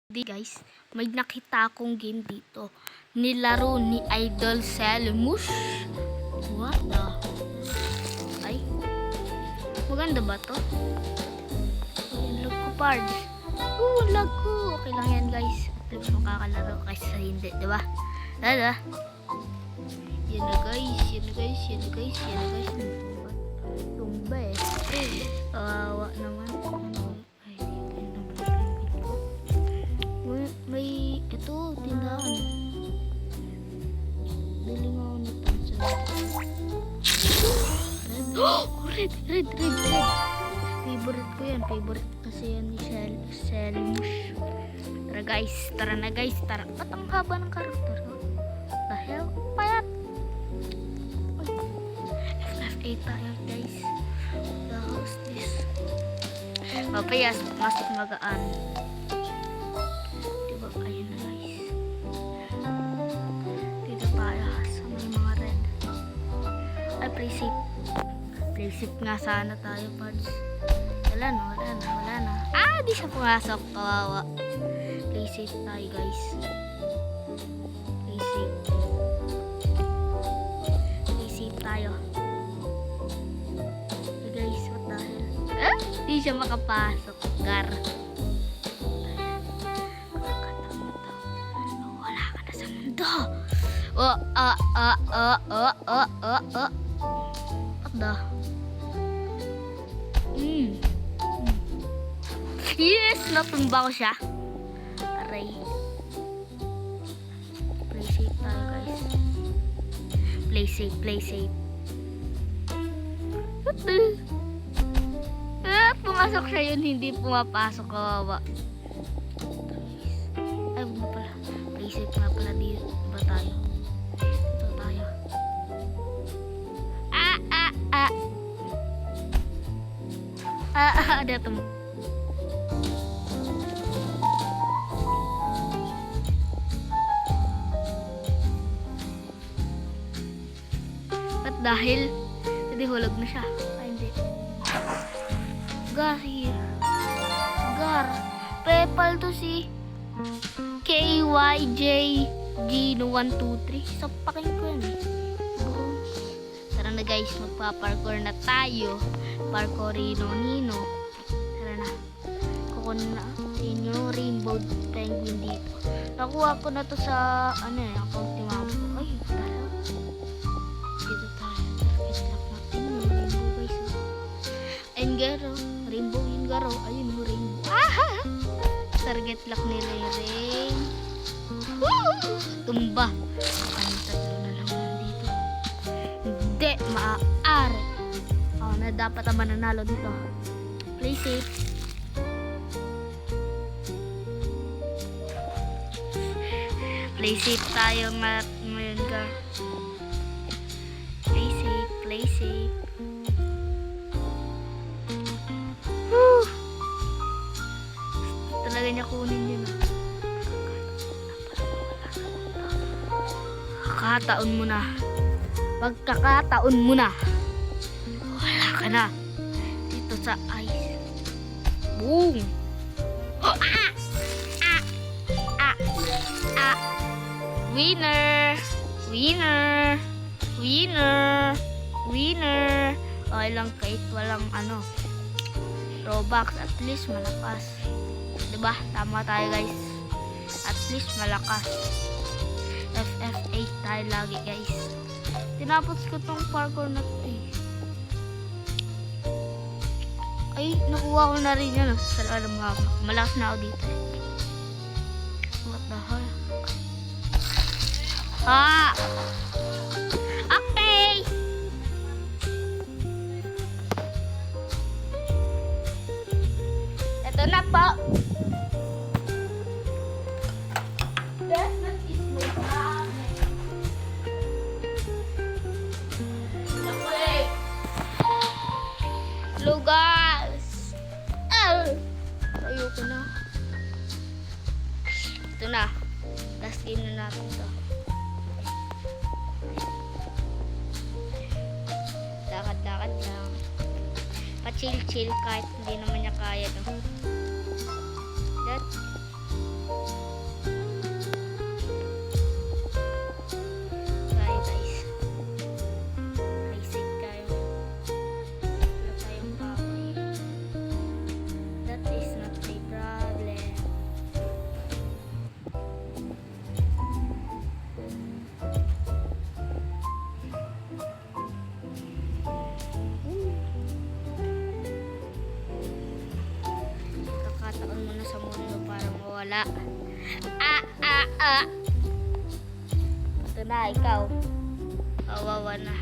Guys, may nakita akong game dito. Nilaro ni Idol Selimush. What the? Ay, maganda ba to? Lag ko, pards. Lag ko. Okay lang yan, guys. At least makakalaro kaysa hindi, diba? Dada. Yan na, guys. Yan na, guys. Yan na, guys. Yan na, guys. Tumba eh. Kawawa naman. May ito, tindahan. Bili nga ako nito. Red. Favorite ko yan. Favorite kasi yan ni Selimush. Tara na guys. Tara. Ba't ang haba ng karakter? The hell? Payat. FF8 tayo guys. The house this. Papayas. Masok magaan. Ayun na guys. Dito tayo sa may mga red. Ay, play safe. Play safe nga sana tayo, pards. Wala na. Ah, di siya pumasok. Kawawa. Play safe tayo, guys. Play safe tayo. Hey guys, what the hell? Ah, di siya makapasok. Gar. What the? Yes! Natumba ko siya. Aray. Play safe tayo, guys. Play safe. Pumasok siya yun, hindi pumapasok. Kawawa. Ay, huwag na pala. Play safe nga pala dito. Ba tayo? Ito tayo. Dito mo. At dahil hindi hulog na siya. Ay, hindi. Gar. Pepal to si KYJG123. Sapakin ko yan eh. Tara na guys, magpa-parkour na tayo. Parkourino Nino. Tara na. Kukunin na yung rainbow penguin dito. Nakuha ko na to sa account ni mama ko. Ay, tara. Dito tayo. Target lock natin yung rainbow guys. Ayun garo. Rainbow yung garo. Ayun yung rainbow. Target lock nila yung rain. Tumba. Ano, tatlo na lang dito. Hindi maaari. Na dapat ang mananalo dito. Play safe. Play safe tayo ngayon ka. Play safe. Woo! Talaga niya kunin yun. Kakataon mo na. Pagkakataon mo na. Wala ka na. Dito sa ice. Boom! Oh, Winner! Okay lang kahit walang Robux. At least malakas. Diba? Tama tayo guys. At least malakas. FF8 tayo lagi guys. Tinapos ko tong parkour na to eh. Ay, nakuha ko na rin yun. Salamat mga malakas na ako dito eh. What the hell? Okay! Ito na po. Hello guys! Ayoko na. Ito na. Last game na natin ito. Lakad-lakad lang. Pa-chill-chill kahit hindi naman niya kaya. No? That wala. Ito na, ikaw. Kawawa na.